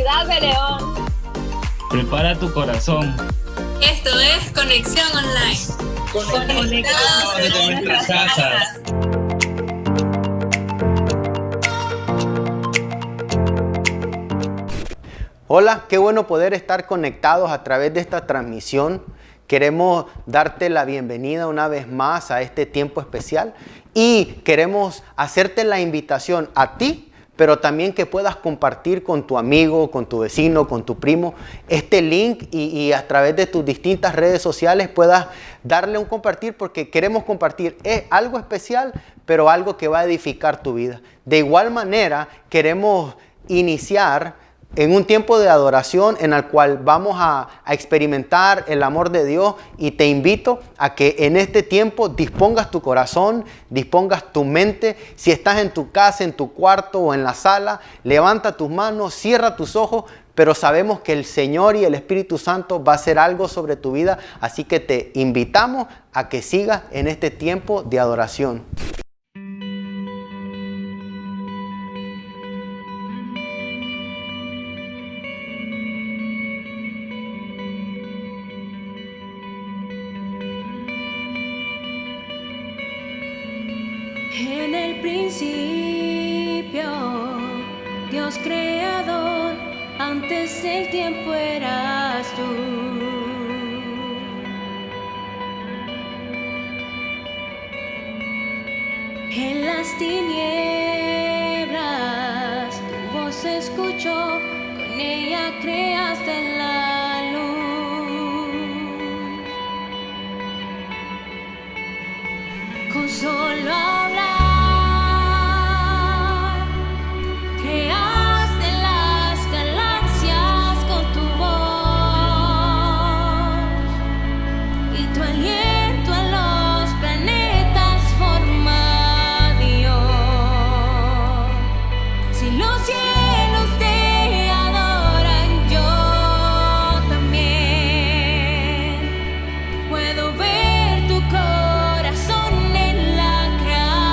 ciudad de León. Prepara tu corazón. Esto es Conexión Online. Conectados desde nuestras casas. Hola, qué bueno poder estar conectados a través de esta transmisión. Queremos darte la bienvenida una vez más a este tiempo especial y queremos hacerte la invitación a ti, pero también que puedas compartir con tu amigo, con tu vecino, con tu primo, este link y a través de tus distintas redes sociales puedas darle un compartir, porque queremos compartir algo especial, pero algo que va a edificar tu vida. De igual manera, queremos iniciar en un tiempo de adoración en el cual vamos a experimentar el amor de Dios, y te invito a que en este tiempo dispongas tu corazón, dispongas tu mente. Si estás en tu casa, en tu cuarto o en la sala, levanta tus manos, cierra tus ojos, pero sabemos que el Señor y el Espíritu Santo va a hacer algo sobre tu vida, así que te invitamos a que sigas en este tiempo de adoración. En el principio, Dios creador, antes del tiempo eras tú. En las tinieblas tu voz se escuchó, con ella creaste la luz. Con solo hablar creaste las galaxias con tu voz, y tu aliento a los planetas forma Dios. Si los cielos te adoran, yo también puedo ver tu corazón en la creación.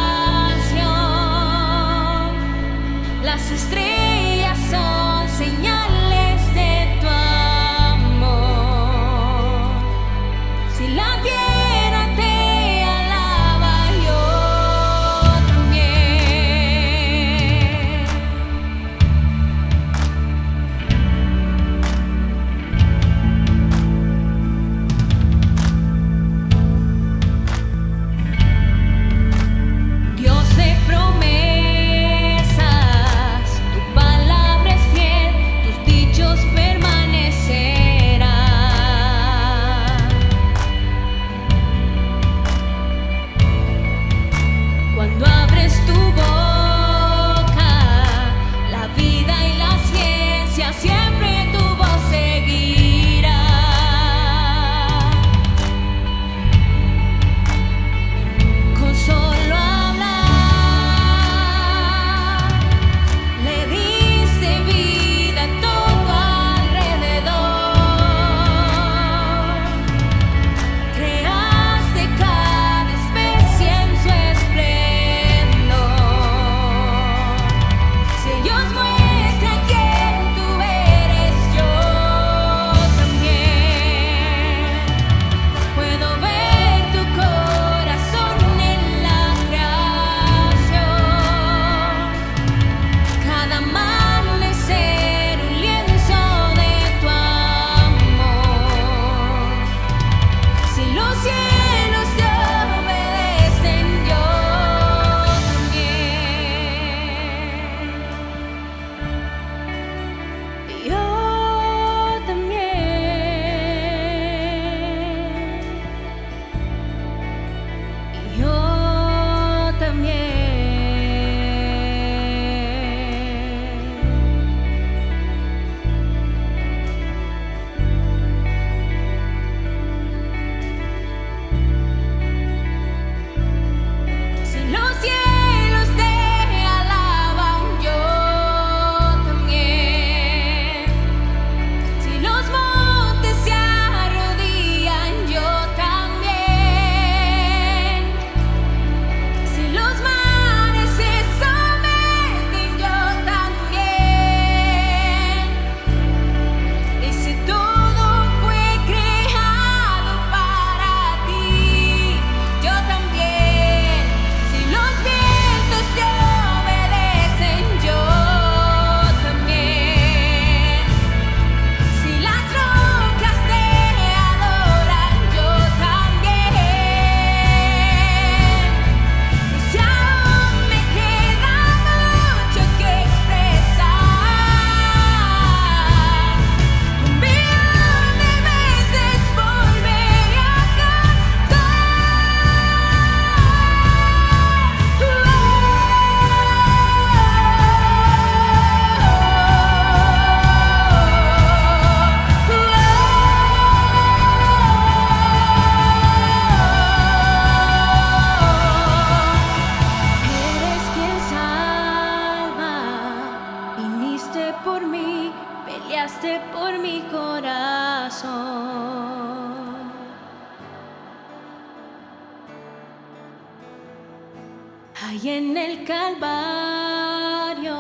Ahí en el Calvario,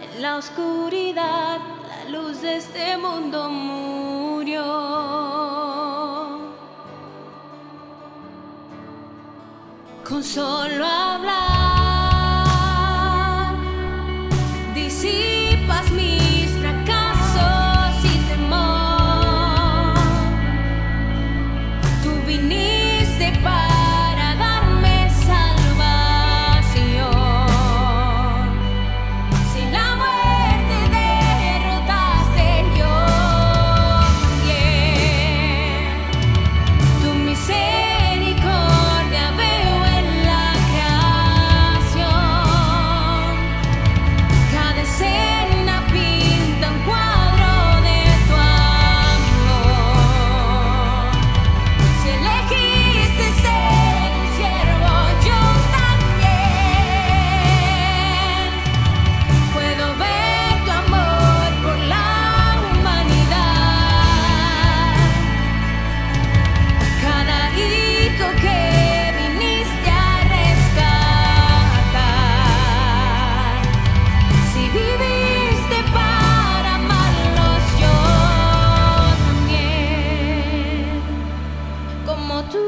en la oscuridad, la luz de este mundo murió. Con solo hablar, disipas mis fracasos y temor. Tú viniste para darme salvación. Si la muerte derrotaste, yo también. Tu misericordia veo en la creación. Cada escena pinta un cuadro de tu amor. Si elegiste ser un siervo, yo también. Puedo ver tu amor por la humanidad. Cada hijo que viniste a rescatar. Si viviste para amarlos, yo también. Como tú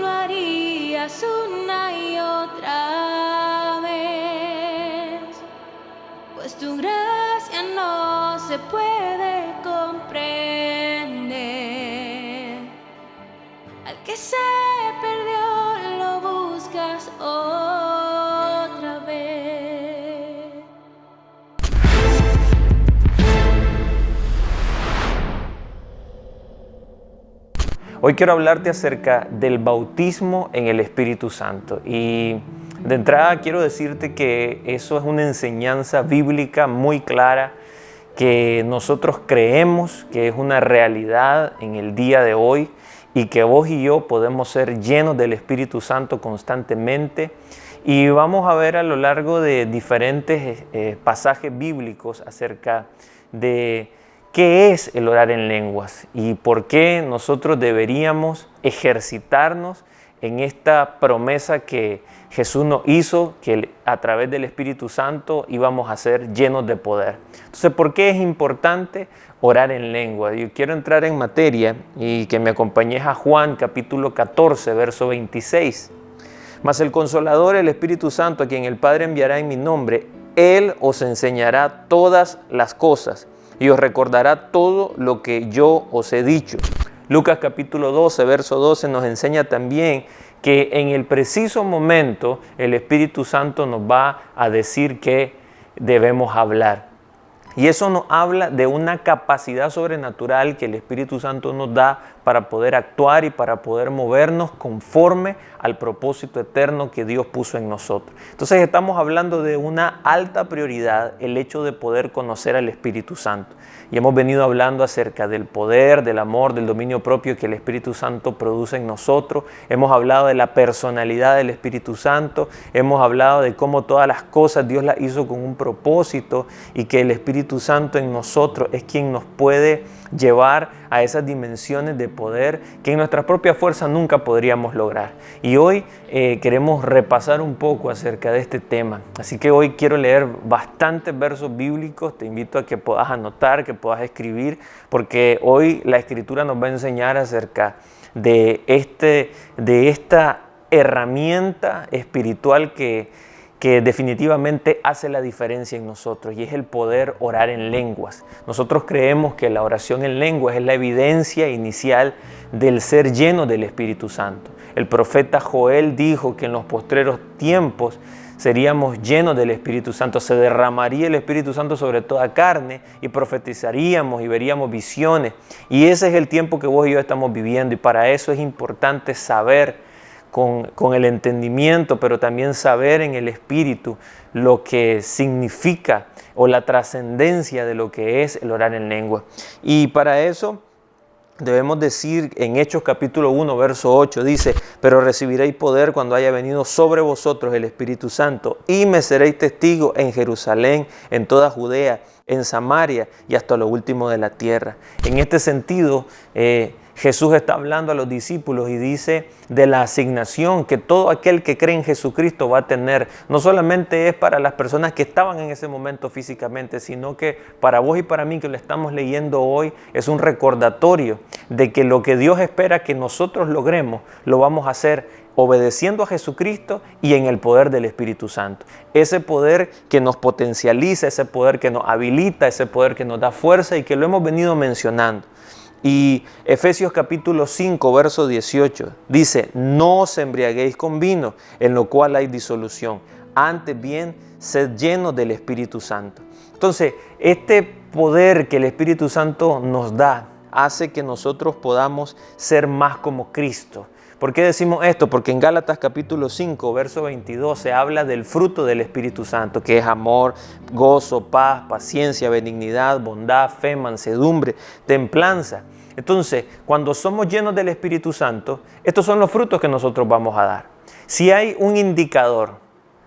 lo harías una y otra vez. Pues tu gracia no se puede comprender. Al que se perdió lo buscas otra vez. Hoy quiero hablarte acerca del bautismo en el Espíritu Santo. Y de entrada quiero decirte que eso es una enseñanza bíblica muy clara que nosotros creemos que es una realidad en el día de hoy y que vos y yo podemos ser llenos del Espíritu Santo constantemente. Y vamos a ver a lo largo de diferentes pasajes bíblicos acerca de qué es el orar en lenguas y por qué nosotros deberíamos ejercitarnos en esta promesa que Jesús nos hizo, que a través del Espíritu Santo íbamos a ser llenos de poder. Entonces, ¿por qué es importante orar en lengua? Yo quiero entrar en materia y que me acompañes a Juan capítulo 14, verso 26. Mas el Consolador, el Espíritu Santo, a quien el Padre enviará en mi nombre, Él os enseñará todas las cosas y os recordará todo lo que yo os he dicho. Lucas capítulo 12, verso 12 nos enseña también que en el preciso momento el Espíritu Santo nos va a decir que debemos hablar. Y eso nos habla de una capacidad sobrenatural que el Espíritu Santo nos da para poder actuar y para poder movernos conforme al propósito eterno que Dios puso en nosotros. Entonces estamos hablando de una alta prioridad, el hecho de poder conocer al Espíritu Santo. Y hemos venido hablando acerca del poder, del amor, del dominio propio que el Espíritu Santo produce en nosotros. Hemos hablado de la personalidad del Espíritu Santo. Hemos hablado de cómo todas las cosas Dios las hizo con un propósito y que el Espíritu Santo en nosotros es quien nos puede llevar a esas dimensiones de poder que en nuestra propia fuerza nunca podríamos lograr. Y hoy queremos repasar un poco acerca de este tema. Así que hoy quiero leer bastantes versos bíblicos. Te invito a que puedas anotar, que puedas escribir, porque hoy la Escritura nos va a enseñar acerca de esta herramienta espiritual que definitivamente hace la diferencia en nosotros, y es el poder orar en lenguas. Nosotros creemos que la oración en lenguas es la evidencia inicial del ser lleno del Espíritu Santo. El profeta Joel dijo que en los postreros tiempos seríamos llenos del Espíritu Santo, se derramaría el Espíritu Santo sobre toda carne y profetizaríamos y veríamos visiones. Y ese es el tiempo que vos y yo estamos viviendo, y para eso es importante saber con el entendimiento, pero también saber en el Espíritu lo que significa o la trascendencia de lo que es el orar en lengua. Y para eso debemos decir en Hechos capítulo 1, verso 8, dice: pero recibiréis poder cuando haya venido sobre vosotros el Espíritu Santo, y me seréis testigos en Jerusalén, en toda Judea, en Samaria y hasta lo último de la tierra. En este sentido, Jesús está hablando a los discípulos y dice de la asignación que todo aquel que cree en Jesucristo va a tener. No solamente es para las personas que estaban en ese momento físicamente, sino que para vos y para mí que lo estamos leyendo hoy es un recordatorio de que lo que Dios espera que nosotros logremos lo vamos a hacer obedeciendo a Jesucristo y en el poder del Espíritu Santo. Ese poder que nos potencializa, ese poder que nos habilita, ese poder que nos da fuerza y que lo hemos venido mencionando. Y Efesios capítulo 5, verso 18, dice, no os embriaguéis con vino, en lo cual hay disolución. Antes bien, sed llenos del Espíritu Santo. Entonces, este poder que el Espíritu Santo nos da, hace que nosotros podamos ser más como Cristo. ¿Por qué decimos esto? Porque en Gálatas capítulo 5, verso 22, se habla del fruto del Espíritu Santo, que es amor, gozo, paz, paciencia, benignidad, bondad, fe, mansedumbre, templanza. Entonces, cuando somos llenos del Espíritu Santo, estos son los frutos que nosotros vamos a dar. Si hay un indicador,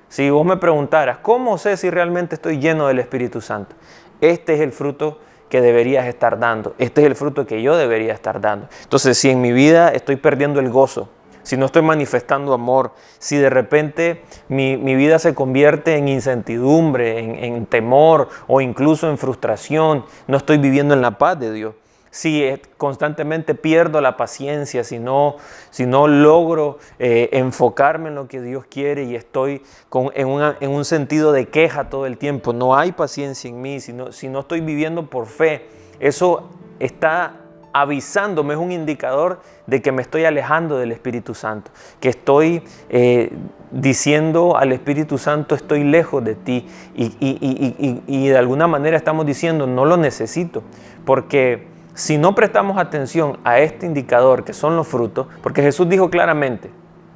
si vos me preguntaras, ¿cómo sé si realmente estoy lleno del Espíritu Santo? Este es el fruto que deberías estar dando. Este es el fruto que yo debería estar dando. Entonces, si en mi vida estoy perdiendo el gozo, si no estoy manifestando amor, si de repente mi vida se convierte en incertidumbre, en temor o incluso en frustración, no estoy viviendo en la paz de Dios. Si constantemente pierdo la paciencia, si no logro enfocarme en lo que Dios quiere y estoy en un sentido de queja todo el tiempo, no hay paciencia en mí, si no estoy viviendo por fe, eso está avisándome, es un indicador de que me estoy alejando del Espíritu Santo, que estoy diciendo al Espíritu Santo, estoy lejos de ti y de alguna manera estamos diciendo, no lo necesito, porque si no prestamos atención a este indicador que son los frutos, porque Jesús dijo claramente,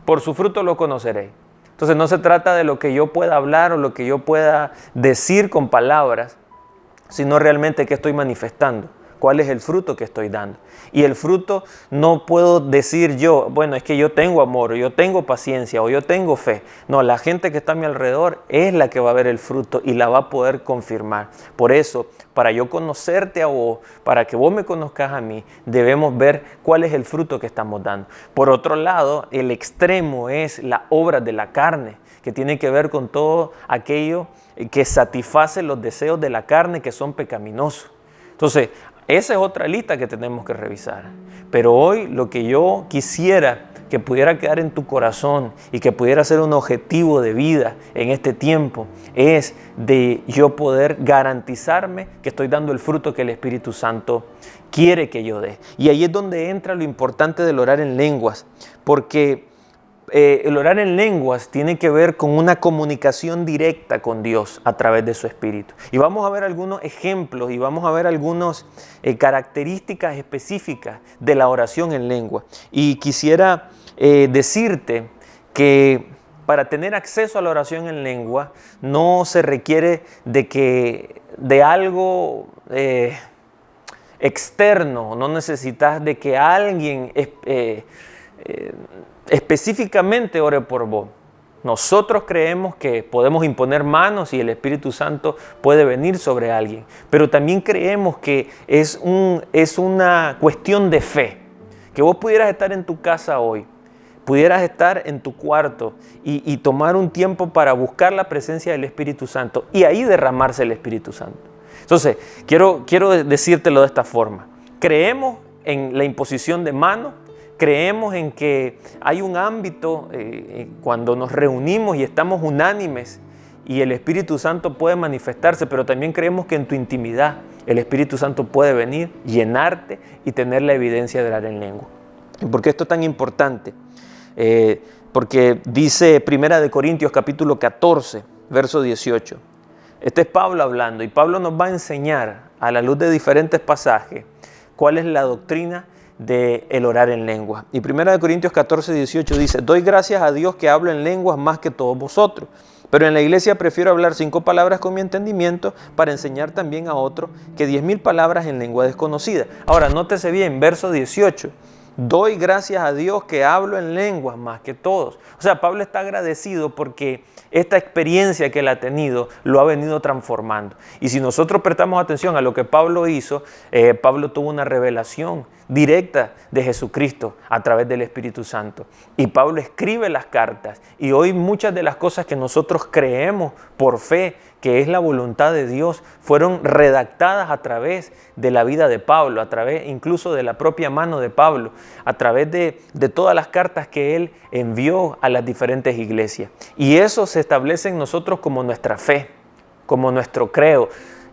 por su fruto lo conoceréis. Entonces no se trata de lo que yo pueda hablar o lo que yo pueda decir con palabras, sino realmente qué estoy manifestando, cuál es el fruto que estoy dando. Y el fruto no puedo decir yo, bueno, es que yo tengo amor, o yo tengo paciencia, o yo tengo fe. No, la gente que está a mi alrededor es la que va a ver el fruto y la va a poder confirmar. Por eso, para yo conocerte a vos, para que vos me conozcas a mí, debemos ver cuál es el fruto que estamos dando. Por otro lado, el extremo es la obra de la carne, que tiene que ver con todo aquello que satisface los deseos de la carne que son pecaminosos. Entonces, esa es otra lista que tenemos que revisar. Pero hoy lo que yo quisiera que pudiera quedar en tu corazón y que pudiera ser un objetivo de vida en este tiempo es de yo poder garantizarme que estoy dando el fruto que el Espíritu Santo quiere que yo dé. Y ahí es donde entra lo importante del orar en lenguas, porque el orar en lenguas tiene que ver con una comunicación directa con Dios a través de su Espíritu. Y vamos a ver algunos ejemplos y vamos a ver algunas características específicas de la oración en lengua. Y quisiera decirte que para tener acceso a la oración en lengua no se requiere de algo externo, no necesitas de que alguien específicamente ore por vos. Nosotros creemos que podemos imponer manos y el Espíritu Santo puede venir sobre alguien, pero también creemos que es una cuestión de fe, que vos pudieras estar en tu casa hoy, pudieras estar en tu cuarto y tomar un tiempo para buscar la presencia del Espíritu Santo y ahí derramarse el Espíritu Santo. Entonces, quiero decírtelo de esta forma. Creemos en la imposición de manos. Creemos en que hay un ámbito cuando nos reunimos y estamos unánimes y el Espíritu Santo puede manifestarse, pero también creemos que en tu intimidad el Espíritu Santo puede venir, llenarte y tener la evidencia de orar en lengua. ¿Y por qué esto es tan importante? Porque dice 1 Corintios capítulo 14, verso 18. Este es Pablo hablando y Pablo nos va a enseñar a la luz de diferentes pasajes cuál es la doctrina de el orar en lengua. Y 1 Corintios 14, 18 dice, doy gracias a Dios que hablo en lenguas más que todos vosotros, pero en la iglesia prefiero hablar 5 palabras con mi entendimiento para enseñar también a otro que 10,000 palabras en lengua desconocida. Ahora, nótese bien, verso 18, doy gracias a Dios que hablo en lenguas más que todos. O sea, Pablo está agradecido porque esta experiencia que él ha tenido lo ha venido transformando. Y si nosotros prestamos atención a lo que Pablo hizo, Pablo tuvo una revelación directa de Jesucristo a través del Espíritu Santo. Y Pablo escribe las cartas y hoy muchas de las cosas que nosotros creemos por fe, que es la voluntad de Dios, fueron redactadas a través de la vida de Pablo, a través incluso de la propia mano de Pablo, a través de todas las cartas que él envió a las diferentes iglesias. Y eso se establece en nosotros como nuestra fe, como nuestro credo.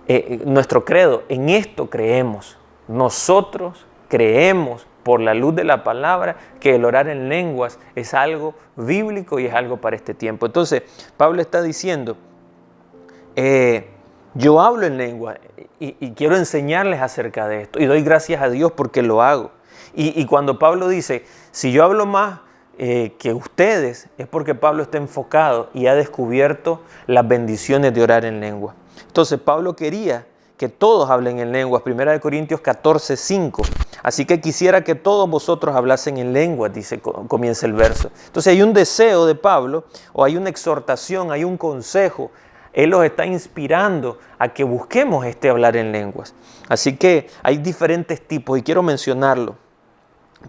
En esto creemos. Nosotros creemos por la luz de la palabra que el orar en lenguas es algo bíblico y es algo para este tiempo. Entonces, Pablo está diciendo, yo hablo en lengua y quiero enseñarles acerca de esto y doy gracias a Dios porque lo hago. Y cuando Pablo dice, si yo hablo más que ustedes, es porque Pablo está enfocado y ha descubierto las bendiciones de orar en lengua. Entonces, Pablo quería que todos hablen en lenguas, 1 Corintios 14, 5. Así que quisiera que todos vosotros hablasen en lenguas, comienza el verso. Entonces hay un deseo de Pablo, o hay una exhortación, hay un consejo. Él los está inspirando a que busquemos hablar en lenguas. Así que hay diferentes tipos y quiero mencionarlo.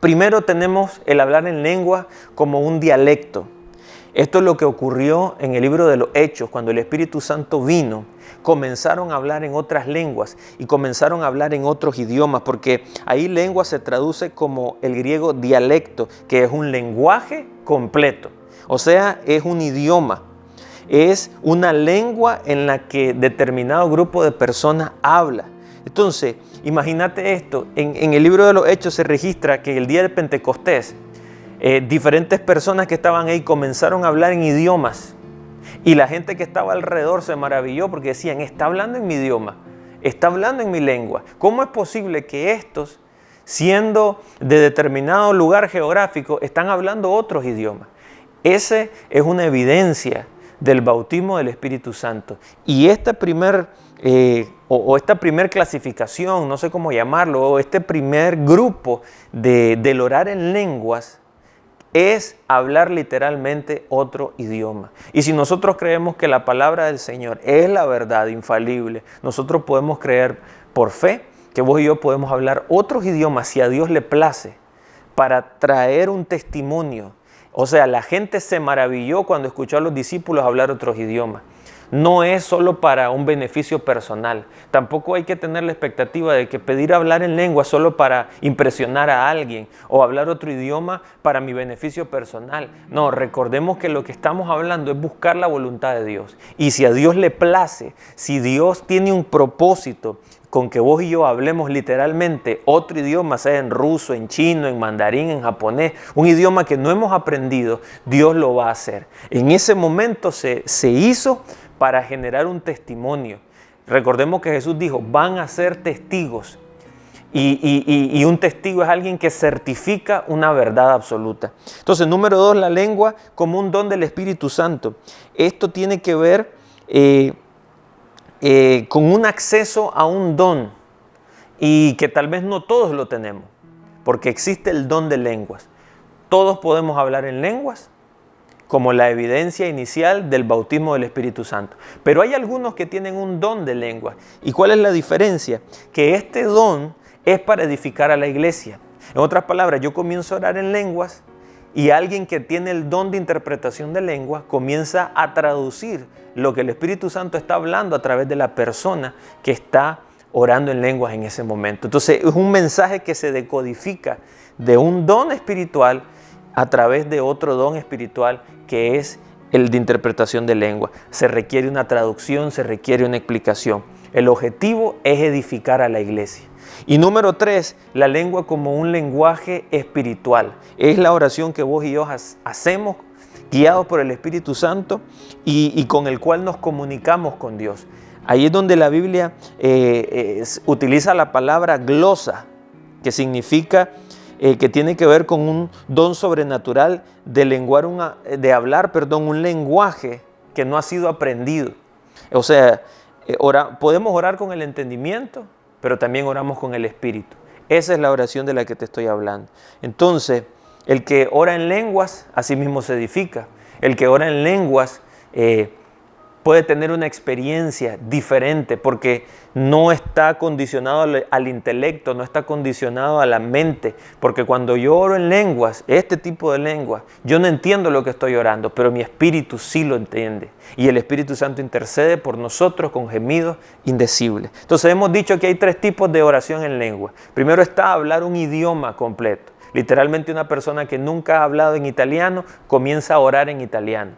Primero tenemos el hablar en lengua como un dialecto. Esto es lo que ocurrió en el libro de los Hechos, cuando el Espíritu Santo vino. Comenzaron a hablar en otras lenguas y comenzaron a hablar en otros idiomas, porque ahí lengua se traduce como el griego dialecto, que es un lenguaje completo. O sea, es un idioma. Es una lengua en la que determinado grupo de personas habla. Entonces, imagínate esto, en el libro de los Hechos se registra que el día de Pentecostés, diferentes personas que estaban ahí comenzaron a hablar en idiomas y la gente que estaba alrededor se maravilló porque decían, está hablando en mi idioma, está hablando en mi lengua. ¿Cómo es posible que estos, siendo de determinado lugar geográfico, están hablando otros idiomas? Ese es una evidencia del bautismo del Espíritu Santo. Y esta primer clasificación, no sé cómo llamarlo, o este primer grupo del orar en lenguas, es hablar literalmente otro idioma. Y si nosotros creemos que la palabra del Señor es la verdad infalible, nosotros podemos creer por fe que vos y yo podemos hablar otros idiomas si a Dios le place, para traer un testimonio. O sea, la gente se maravilló cuando escuchó a los discípulos hablar otros idiomas. No es solo para un beneficio personal. Tampoco hay que tener la expectativa de que pedir hablar en lengua solo para impresionar a alguien o hablar otro idioma para mi beneficio personal. No, recordemos que lo que estamos hablando es buscar la voluntad de Dios. Y si a Dios le place, si Dios tiene un propósito con que vos y yo hablemos literalmente otro idioma, sea en ruso, en chino, en mandarín, en japonés, un idioma que no hemos aprendido, Dios lo va a hacer. En ese momento se hizo para generar un testimonio. Recordemos que Jesús dijo, van a ser testigos. Y un testigo es alguien que certifica una verdad absoluta. Entonces, número 2, la lengua como un don del Espíritu Santo. Esto tiene que ver con un acceso a un don y que tal vez no todos lo tenemos, porque existe el don de lenguas. Todos podemos hablar en lenguas, como la evidencia inicial del bautismo del Espíritu Santo. Pero hay algunos que tienen un don de lengua. ¿Y cuál es la diferencia? Que este don es para edificar a la iglesia. En otras palabras, yo comienzo a orar en lenguas y alguien que tiene el don de interpretación de lengua comienza a traducir lo que el Espíritu Santo está hablando a través de la persona que está orando en lenguas en ese momento. Entonces, es un mensaje que se decodifica de un don espiritual a través de otro don espiritual que es el de interpretación de lengua. Se requiere una traducción, se requiere una explicación. El objetivo es edificar a la iglesia. Y número 3, la lengua como un lenguaje espiritual. Es la oración que vos y yo hacemos guiados por el Espíritu Santo y con el cual nos comunicamos con Dios. Ahí es donde la Biblia utiliza la palabra glosa, que significa que tiene que ver con un don sobrenatural de hablar un lenguaje que no ha sido aprendido. O sea, podemos orar con el entendimiento, pero también oramos con el Espíritu. Esa es la oración de la que te estoy hablando. Entonces, el que ora en lenguas, así mismo se edifica. El que ora en lenguas puede tener una experiencia diferente porque no está condicionado al intelecto, no está condicionado a la mente. Porque cuando yo oro en lenguas, este tipo de lenguas, yo no entiendo lo que estoy orando, pero mi espíritu sí lo entiende. Y el Espíritu Santo intercede por nosotros con gemidos indecibles. Entonces hemos dicho que hay 3 tipos de oración en lengua. Primero está hablar un idioma completo. Literalmente una persona que nunca ha hablado en italiano comienza a orar en italiano.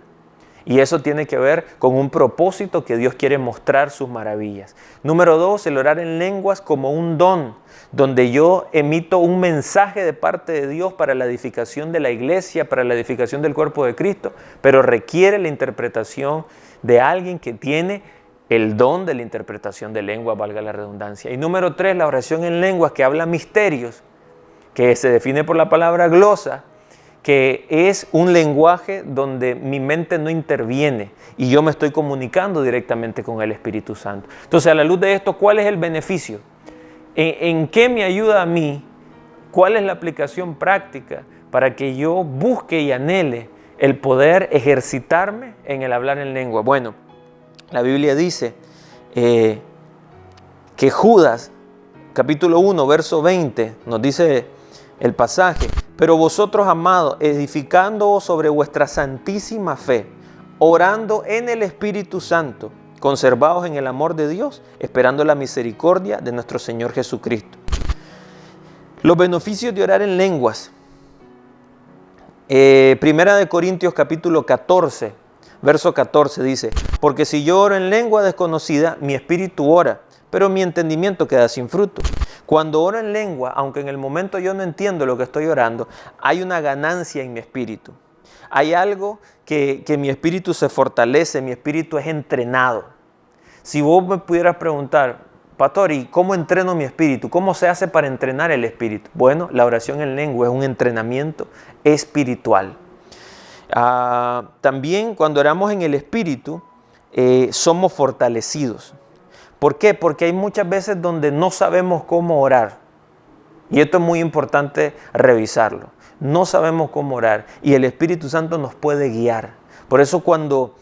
Y eso tiene que ver con un propósito que Dios quiere mostrar sus maravillas. Número 2, el orar en lenguas como un don, donde yo emito un mensaje de parte de Dios para la edificación de la iglesia, para la edificación del cuerpo de Cristo, pero requiere la interpretación de alguien que tiene el don de la interpretación de lenguas, valga la redundancia. Y número 3, la oración en lenguas que habla misterios, que se define por la palabra glosa, que es un lenguaje donde mi mente no interviene y yo me estoy comunicando directamente con el Espíritu Santo. Entonces, a la luz de esto, ¿cuál es el beneficio? ¿En qué me ayuda a mí? ¿Cuál es la aplicación práctica para que yo busque y anhele el poder ejercitarme en el hablar en lengua? Bueno, la Biblia dice que Judas, capítulo 1, verso 20, nos dice el pasaje: pero vosotros, amados, edificándoos sobre vuestra santísima fe, orando en el Espíritu Santo, conservados en el amor de Dios, esperando la misericordia de nuestro Señor Jesucristo. Los beneficios de orar en lenguas. Primera de Corintios capítulo 14, verso 14 dice: porque si yo oro en lengua desconocida, mi espíritu ora, pero mi entendimiento queda sin fruto. Cuando oro en lengua, aunque en el momento yo no entiendo lo que estoy orando, hay una ganancia en mi espíritu. Hay algo que mi espíritu se fortalece, mi espíritu es entrenado. Si vos me pudieras preguntar, pastor, ¿y cómo entreno mi espíritu? ¿Cómo se hace para entrenar el espíritu? Bueno, la oración en lengua es un entrenamiento espiritual. También cuando oramos en el espíritu, somos fortalecidos. ¿Por qué? Porque hay muchas veces donde no sabemos cómo orar. Y esto es muy importante revisarlo. No sabemos cómo orar y el Espíritu Santo nos puede guiar. Por eso cuando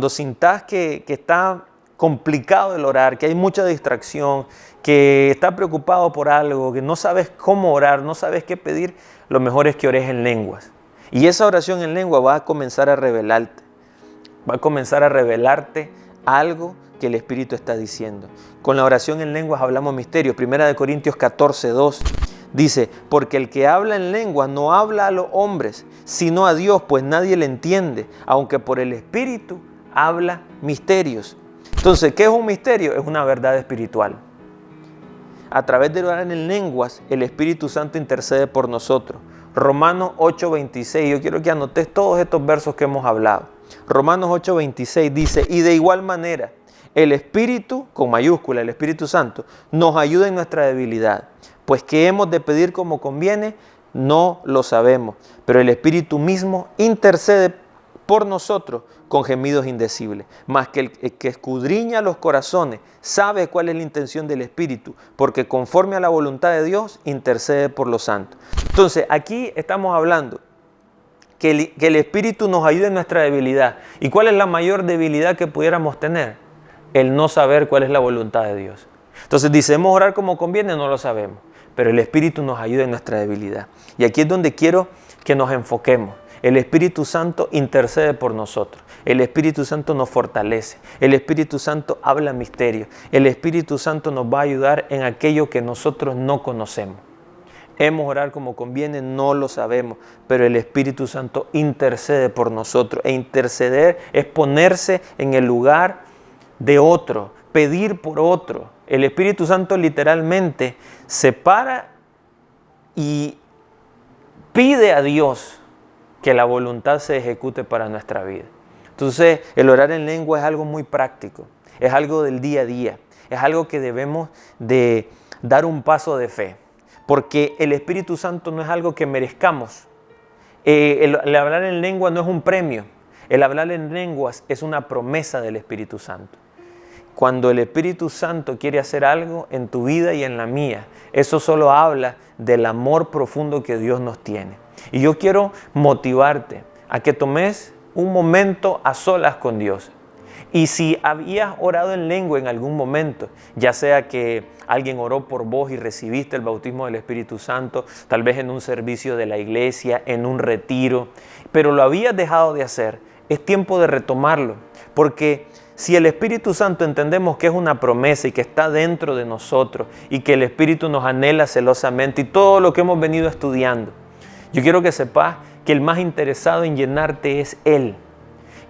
sintas que está complicado el orar, que hay mucha distracción, que estás preocupado por algo, que no sabes cómo orar, no sabes qué pedir, lo mejor es que ores en lenguas. Y esa oración en lengua va a comenzar a revelarte. Va a comenzar a revelarte algo que el Espíritu está diciendo. Con la oración en lenguas hablamos misterios. Primera de Corintios 14, 2 dice: porque el que habla en lenguas no habla a los hombres, sino a Dios, pues nadie le entiende, aunque por el Espíritu habla misterios. Entonces, ¿qué es un misterio? Es una verdad espiritual. A través de orar en lenguas, el Espíritu Santo intercede por nosotros. Romanos 8:26, yo quiero que anotes todos estos versos que hemos hablado. Romanos 8:26 dice: y de igual manera, el Espíritu, con mayúscula, el Espíritu Santo, nos ayuda en nuestra debilidad. Pues que hemos de pedir como conviene, no lo sabemos. Pero el Espíritu mismo intercede por nosotros con gemidos indecibles. Mas que el que escudriña los corazones sabe cuál es la intención del Espíritu, porque conforme a la voluntad de Dios intercede por los santos. Entonces, aquí estamos hablando que el Espíritu nos ayuda en nuestra debilidad. ¿Y cuál es la mayor debilidad que pudiéramos tener? El no saber cuál es la voluntad de Dios. Entonces dice, ¿hemos orar como conviene? No lo sabemos, pero el Espíritu nos ayuda en nuestra debilidad. Y aquí es donde quiero que nos enfoquemos. El Espíritu Santo intercede por nosotros. El Espíritu Santo nos fortalece. El Espíritu Santo habla misterios. El Espíritu Santo nos va a ayudar en aquello que nosotros no conocemos. ¿Hemos orar como conviene? No lo sabemos, pero el Espíritu Santo intercede por nosotros. E interceder es ponerse en el lugar de otro, pedir por otro. El Espíritu Santo literalmente se para y pide a Dios que la voluntad se ejecute para nuestra vida. Entonces, el orar en lengua es algo muy práctico, es algo del día a día, es algo que debemos de dar un paso de fe, porque el Espíritu Santo no es algo que merezcamos. El hablar en lengua no es un premio, el hablar en lenguas es una promesa del Espíritu Santo. Cuando el Espíritu Santo quiere hacer algo en tu vida y en la mía, eso solo habla del amor profundo que Dios nos tiene. Y yo quiero motivarte a que tomes un momento a solas con Dios Y si habías orado en lengua en algún momento, ya sea que alguien oró por vos y recibiste el bautismo del Espíritu Santo, tal vez en un servicio de la iglesia, en un retiro, pero lo habías dejado de hacer, es tiempo de retomarlo. Porque si el Espíritu Santo entendemos que es una promesa y que está dentro de nosotros y que el Espíritu nos anhela celosamente y todo lo que hemos venido estudiando, yo quiero que sepas que el más interesado en llenarte es Él.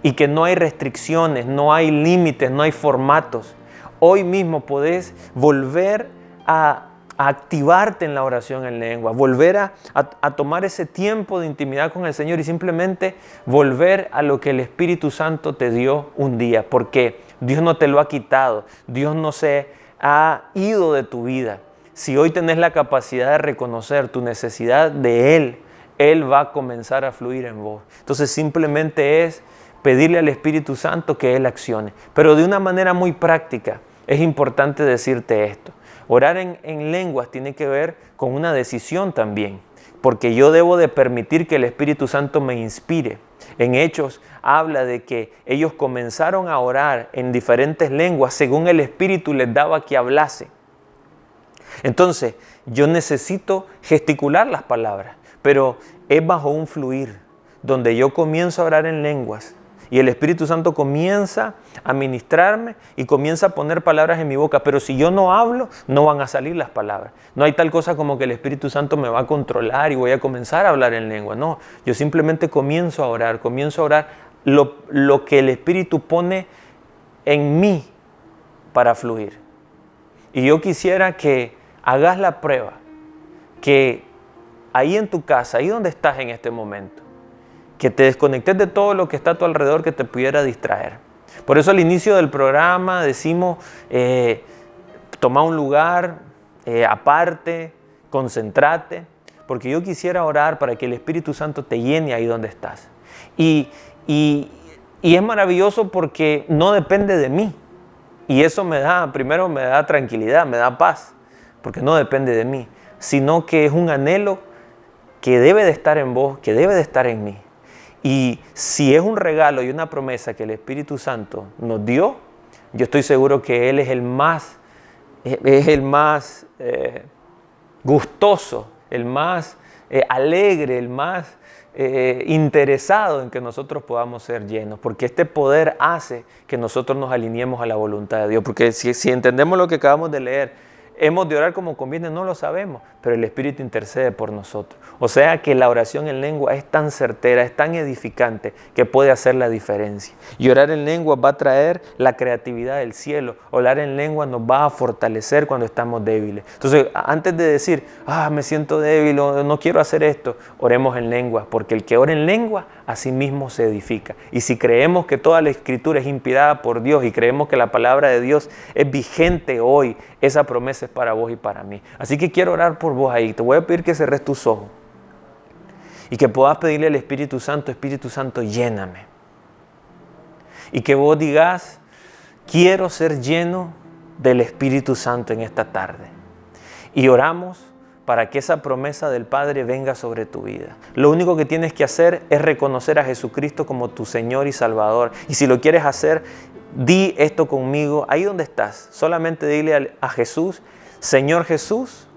Y que no hay restricciones, no hay límites, no hay formatos. Hoy mismo podés volver a activarte en la oración en lengua, volver a tomar ese tiempo de intimidad con el Señor y simplemente volver a lo que el Espíritu Santo te dio un día, porque Dios no te lo ha quitado, Dios no se ha ido de tu vida. Si hoy tenés la capacidad de reconocer tu necesidad de Él va a comenzar a fluir en vos. Entonces simplemente es pedirle al Espíritu Santo que Él accione. Pero de una manera muy práctica, es importante decirte esto. Orar en lenguas tiene que ver con una decisión también, porque yo debo de permitir que el Espíritu Santo me inspire. En Hechos habla de que ellos comenzaron a orar en diferentes lenguas según el Espíritu les daba que hablase. Entonces, yo necesito gesticular las palabras, pero es bajo un fluir, donde yo comienzo a orar en lenguas y el Espíritu Santo comienza a ministrarme y comienza a poner palabras en mi boca. Pero si yo no hablo, no van a salir las palabras. No hay tal cosa como que el Espíritu Santo me va a controlar y voy a comenzar a hablar en lengua. No, yo simplemente comienzo a orar lo que el Espíritu pone en mí para fluir. Y yo quisiera que hagas la prueba, que ahí en tu casa, ahí donde estás en este momento, que te desconectes de todo lo que está a tu alrededor que te pudiera distraer. Por eso al inicio del programa decimos, toma un lugar aparte, concéntrate, porque yo quisiera orar para que el Espíritu Santo te llene ahí donde estás. Y es maravilloso porque no depende de mí. Y eso primero me da tranquilidad, me da paz, porque no depende de mí, sino que es un anhelo que debe de estar en vos, que debe de estar en mí. Y si es un regalo y una promesa que el Espíritu Santo nos dio, yo estoy seguro que Él es el más gustoso, el más alegre, el más interesado en que nosotros podamos ser llenos, porque este poder hace que nosotros nos alineemos a la voluntad de Dios. Porque si entendemos lo que acabamos de leer, hemos de orar como conviene, no lo sabemos, pero el Espíritu intercede por nosotros. O sea que la oración en lengua es tan certera, es tan edificante, que puede hacer la diferencia. Y orar en lengua va a traer la creatividad del cielo. Orar en lengua nos va a fortalecer cuando estamos débiles. Entonces, antes de decir, me siento débil o no quiero hacer esto, oremos en lengua, porque el que ora en lengua, a sí mismo se edifica. Y si creemos que toda la Escritura es inspirada por Dios y creemos que la palabra de Dios es vigente hoy, esa promesa es para vos y para mí. Así que quiero orar por vos ahí. Te voy a pedir que cerres tus ojos y que puedas pedirle al Espíritu Santo, lléname. Y que vos digas, quiero ser lleno del Espíritu Santo en esta tarde. Y oramos para que esa promesa del Padre venga sobre tu vida. Lo único que tienes que hacer es reconocer a Jesucristo como tu Señor y Salvador. Y si lo quieres hacer, di esto conmigo, ahí donde estás. Solamente dile a Jesús, Señor Jesús,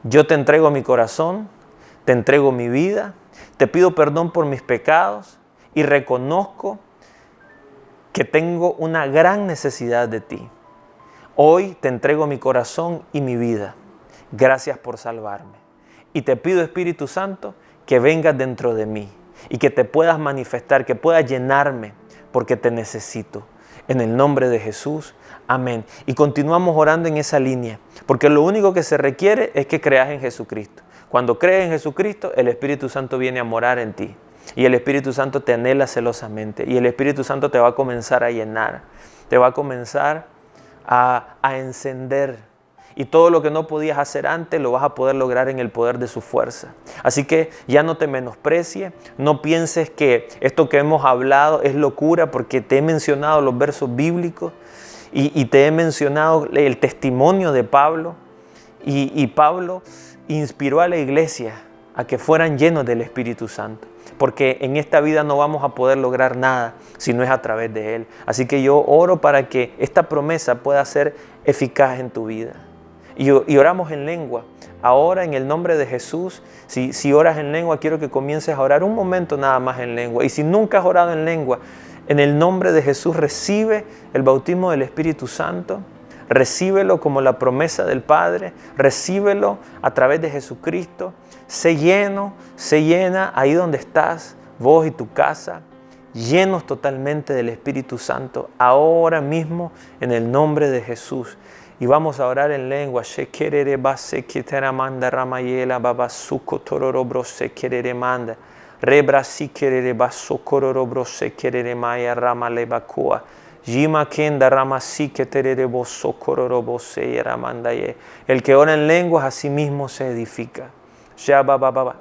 yo te entrego mi corazón, te entrego mi vida, te pido perdón por mis pecados y reconozco que tengo una gran necesidad de ti. Hoy te entrego mi corazón y mi vida. Gracias por salvarme. Y te pido, Espíritu Santo, que vengas dentro de mí y que te puedas manifestar, que puedas llenarme, porque te necesito. En el nombre de Jesús, amén. Y continuamos orando en esa línea, porque lo único que se requiere es que creas en Jesucristo. Cuando crees en Jesucristo, el Espíritu Santo viene a morar en ti. Y el Espíritu Santo te anhela celosamente. Y el Espíritu Santo te va a comenzar a llenar. Te va a comenzar a encender. Y todo lo que no podías hacer antes lo vas a poder lograr en el poder de su fuerza. Así que ya no te menosprecies, no pienses que esto que hemos hablado es locura, porque te he mencionado los versos bíblicos y te he mencionado el testimonio de Pablo. Y Pablo inspiró a la iglesia a que fueran llenos del Espíritu Santo. porque en esta vida no vamos a poder lograr nada si no es a través de Él. Así que yo oro para que esta promesa pueda ser eficaz en tu vida. Y oramos en lengua. Ahora, en el nombre de Jesús, si oras en lengua, quiero que comiences a orar un momento nada más en lengua. Y si nunca has orado en lengua, en el nombre de Jesús recibe el bautismo del Espíritu Santo. Recíbelo como la promesa del Padre. Recíbelo a través de Jesucristo. Sé lleno, sé llena ahí donde estás, vos y tu casa, llenos totalmente del Espíritu Santo, ahora mismo en el nombre de Jesús. Y vamos a orar en lengua. El que ora en lenguas a sí mismo se edifica.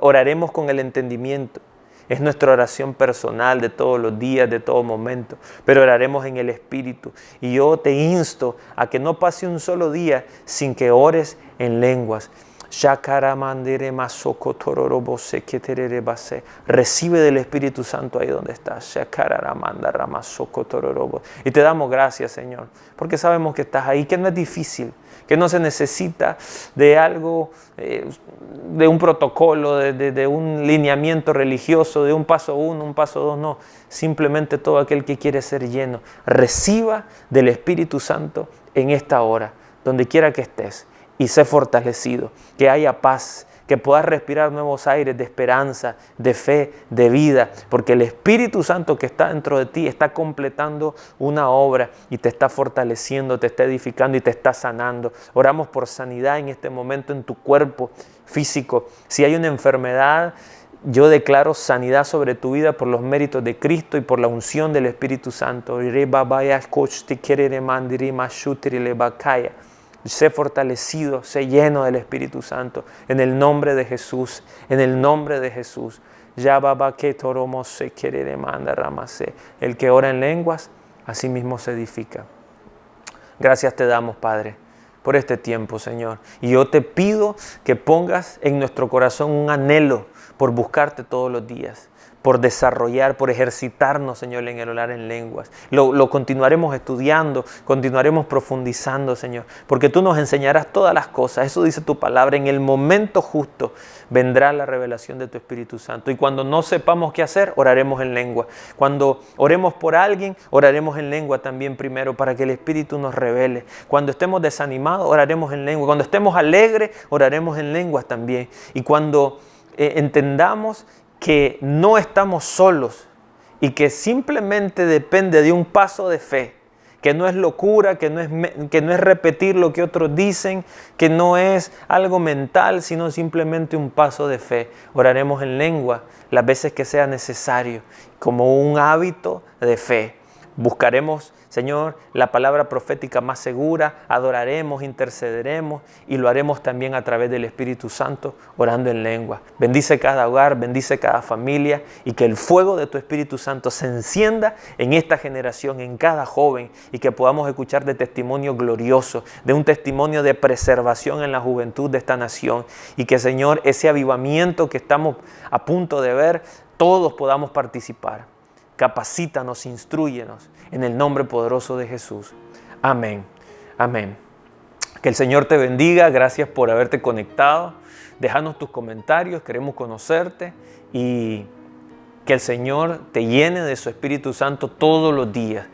Oraremos con el entendimiento. Es nuestra oración personal de todos los días, de todo momento, pero oraremos en el Espíritu. Y yo te insto a que no pase un solo día sin que ores en lenguas. Recibe del Espíritu Santo ahí donde estás. Y te damos gracias, Señor, porque sabemos que estás ahí, que no es difícil, que no se necesita de algo, de un protocolo, de un lineamiento religioso, de un paso 1, un paso 2, no. Simplemente todo aquel que quiere ser lleno, reciba del Espíritu Santo en esta hora, donde quiera que estés, y sé fortalecido, que haya paz, que puedas respirar nuevos aires de esperanza, de fe, de vida, porque el Espíritu Santo que está dentro de ti está completando una obra y te está fortaleciendo, te está edificando y te está sanando. Oramos por sanidad en este momento en tu cuerpo físico. Si hay una enfermedad, yo declaro sanidad sobre tu vida por los méritos de Cristo y por la unción del Espíritu Santo. Sé fortalecido, sé lleno del Espíritu Santo, en el nombre de Jesús, en el nombre de Jesús. El que ora en lenguas, así mismo se edifica. Gracias te damos, Padre, por este tiempo, Señor. Y yo te pido que pongas en nuestro corazón un anhelo por buscarte todos los días, por desarrollar, por ejercitarnos, Señor, en el orar en lenguas. Lo continuaremos estudiando, continuaremos profundizando, Señor, porque tú nos enseñarás todas las cosas. Eso dice tu palabra. En el momento justo vendrá la revelación de tu Espíritu Santo. Y cuando no sepamos qué hacer, oraremos en lengua. Cuando oremos por alguien, oraremos en lengua también primero, para que el Espíritu nos revele. Cuando estemos desanimados, oraremos en lengua. Cuando estemos alegres, oraremos en lenguas también. Y cuando entendamos que no estamos solos y que simplemente depende de un paso de fe, que no es locura, que no es repetir lo que otros dicen, que no es algo mental, sino simplemente un paso de fe. Oraremos en lengua las veces que sea necesario, como un hábito de fe. Buscaremos, Señor, la palabra profética más segura, adoraremos, intercederemos y lo haremos también a través del Espíritu Santo, orando en lengua. Bendice cada hogar, bendice cada familia y que el fuego de tu Espíritu Santo se encienda en esta generación, en cada joven, y que podamos escuchar de testimonio glorioso, de un testimonio de preservación en la juventud de esta nación, y que, Señor, ese avivamiento que estamos a punto de ver, todos podamos participar. Capacítanos, instrúyenos en el nombre poderoso de Jesús. Amén. Amén. Que el Señor te bendiga. Gracias por haberte conectado. Déjanos tus comentarios. Queremos conocerte y que el Señor te llene de su Espíritu Santo todos los días.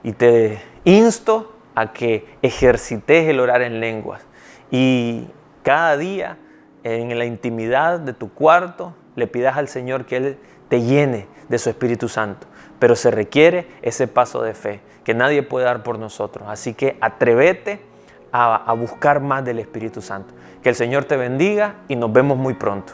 Y te insto a que ejercites el orar en lenguas. Y cada día, en la intimidad de tu cuarto, le pidas al Señor que Él te llene de su Espíritu Santo. Pero se requiere ese paso de fe que nadie puede dar por nosotros. Así que atrévete a buscar más del Espíritu Santo. Que el Señor te bendiga y nos vemos muy pronto.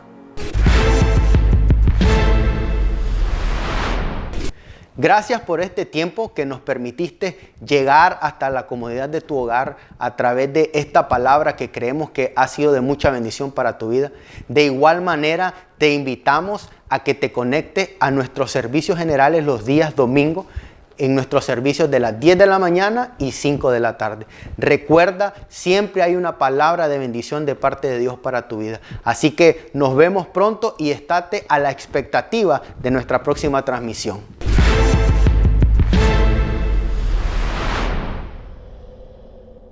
Gracias por este tiempo que nos permitiste llegar hasta la comodidad de tu hogar a través de esta palabra que creemos que ha sido de mucha bendición para tu vida. De igual manera, te invitamos a que te conectes a nuestros servicios generales los días domingos. en nuestros servicios de las 10 de la mañana y 5 de la tarde. Recuerda, siempre hay una palabra de bendición de parte de Dios para tu vida. Así que nos vemos pronto y estate a la expectativa de nuestra próxima transmisión.